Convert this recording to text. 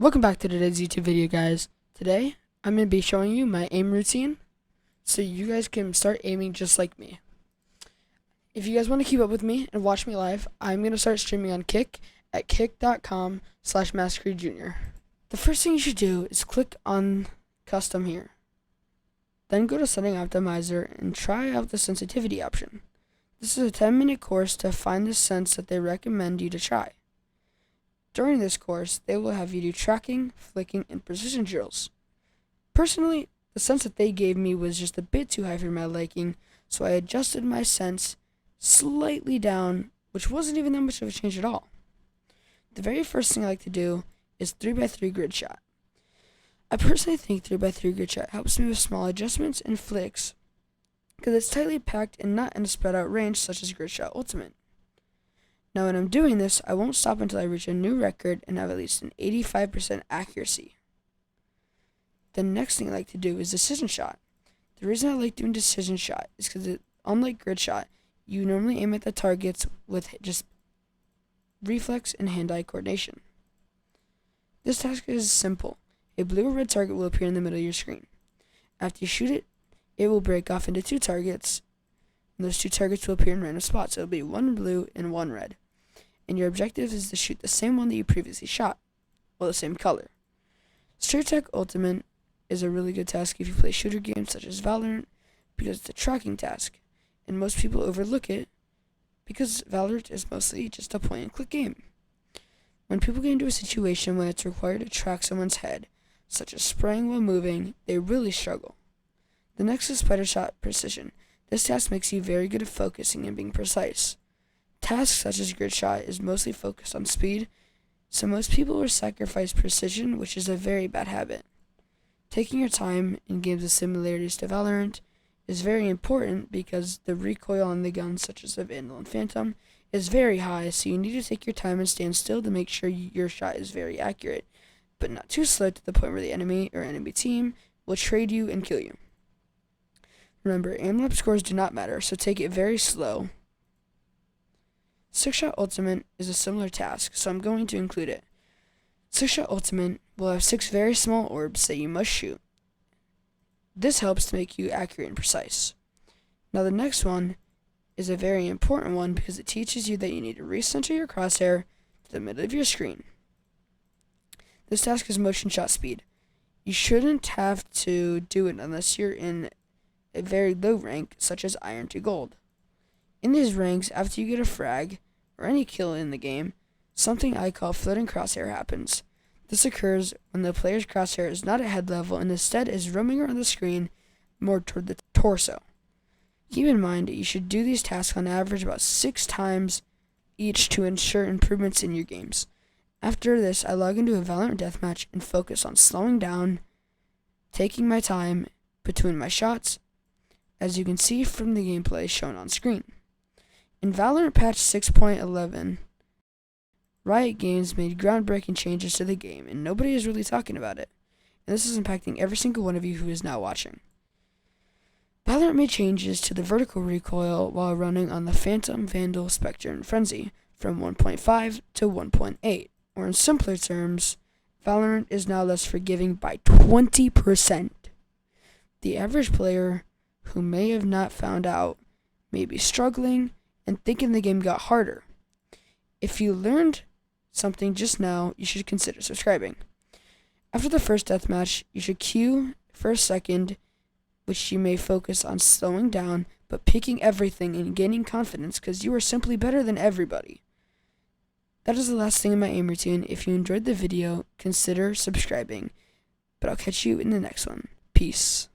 Welcome back to today's YouTube video, guys. Today, I'm going to be showing you my aim routine so you guys can start aiming just like me. If you guys want to keep up with me and watch me live, I'm going to start streaming on Kick at kick.com/MassacreJr. The first thing you should do is click on Custom here. Then go to Setting Optimizer and try out the sensitivity option. This is a 10-minute course to find the sense that they recommend you to try. During this course, they will have you do tracking, flicking, and precision drills. Personally, the sense that they gave me was just a bit too high for my liking, so I adjusted my sense slightly down, which wasn't even that much of a change at all. The very first thing I like to do is 3x3 grid shot. I personally think 3x3 grid shot helps me with small adjustments and flicks, because it's tightly packed and not in a spread out range such as Grid Shot Ultimate. Now when I'm doing this, I won't stop until I reach a new record and have at least an 85% accuracy. The next thing I like to do is Decision Shot. The reason I like doing Decision Shot is because unlike Grid Shot, you normally aim at the targets with just reflex and hand-eye coordination. This task is simple. A blue or red target will appear in the middle of your screen. After you shoot it, it will break off into two targets, and those two targets will appear in random spots. So it'll be one blue and one red. And your objective is to shoot the same one that you previously shot, or the same color. Straight Attack Ultimate is a really good task if you play shooter games such as Valorant, because it's a tracking task, and most people overlook it because Valorant is mostly just a point-and-click game. When people get into a situation when it's required to track someone's head, such as spraying while moving, they really struggle. The next is Spider Shot Precision. This task makes you very good at focusing and being precise. Tasks such as Grid Shot is mostly focused on speed, so most people will sacrifice precision, which is a very bad habit. Taking your time in games with similarities to Valorant is very important because the recoil on the guns such as the Vandal and Phantom is very high, so you need to take your time and stand still to make sure your shot is very accurate, but not too slow to the point where the enemy or enemy team will trade you and kill you. Remember, aim-lab scores do not matter, so take it very slow. Six-Shot Ultimate is a similar task, so I'm going to include it. Six-Shot Ultimate will have 6 very small orbs that you must shoot. This helps to make you accurate and precise. Now the next one is a very important one because it teaches you that you need to recenter your crosshair to the middle of your screen. This task is Motion Shot Speed. You shouldn't have to do it unless you're in a very low rank, such as Iron to Gold. In these ranks, after you get a frag, or any kill in the game, something I call floating crosshair happens. This occurs when the player's crosshair is not at head level and instead is roaming around the screen more toward the torso. Keep in mind that you should do these tasks on average about 6 times each to ensure improvements in your games. After this, I log into a Valorant deathmatch and focus on slowing down, taking my time between my shots, as you can see from the gameplay shown on screen. In Valorant patch 6.11, Riot Games made groundbreaking changes to the game, and nobody is really talking about it. And this is impacting every single one of you who is now watching. Valorant made changes to the vertical recoil while running on the Phantom, Vandal, Spectre, and Frenzy from 1.5 to 1.8. Or in simpler terms, Valorant is now less forgiving by 20%. The average player who may have not found out may be struggling and thinking the game got harder. If you learned something just now, you should consider subscribing. After the first deathmatch, you should queue for a second, which you may focus on slowing down, but picking everything and gaining confidence because you are simply better than everybody. That is the last thing in my aim routine. If you enjoyed the video, consider subscribing. But I'll catch you in the next one. Peace.